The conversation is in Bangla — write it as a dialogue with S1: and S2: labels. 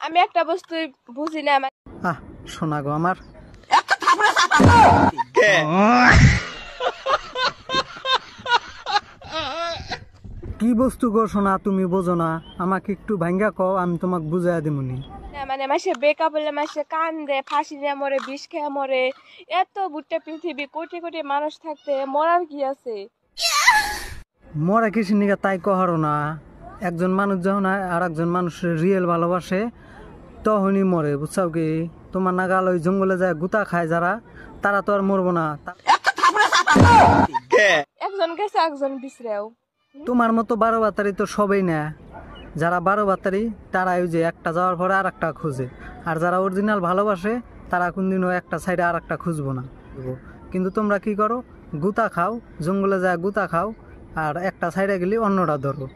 S1: আমি একটা বস্তু বুঝি না।
S2: আহ শোনা গো আমার, কি বস্তু গো শোনা তুমি বোঝো না? আমাকে একটু ভাঙ্গা কও, আমি তোমাকে বুঝাইয়া দিমুনি।
S1: মানে মাসে বেকা বললে মাসে কান্দে, ফাঁসি দিয়ে মরে, বিষ খেয়ে মরে। এত বুট্টা পৃথিবী, কোটি কোটি মানুষ থাকতে মরার কি আছে?
S2: মরা কিছু নিকা তাই কহারো না। একজন মানুষ যখন আর একজন মানুষের রিয়েল ভালোবাসে তখনই মরে, বুঝছাও কি? তোমার নাগাল ওই জঙ্গলে যায় গুতা খায় যারা, তারা তো আর মরবো না।
S1: একজন গেছে একজন বিছরেও।
S2: তোমার মতো 12 বাতারি তো সবাই না। যারা 12 বাতারি তারা ওই যে একটা যাওয়ার পরে আর একটা খুঁজে, আর যারা অরিজিনাল ভালোবাসে তারা কোনদিনও একটা সাইডে আর একটা খুঁজবো না। কিন্তু তোমরা কি করো? গুতা খাও, জঙ্গলে যায় গুতা খাও, আর একটা সাইডে গেলে অন্যটা ধরো।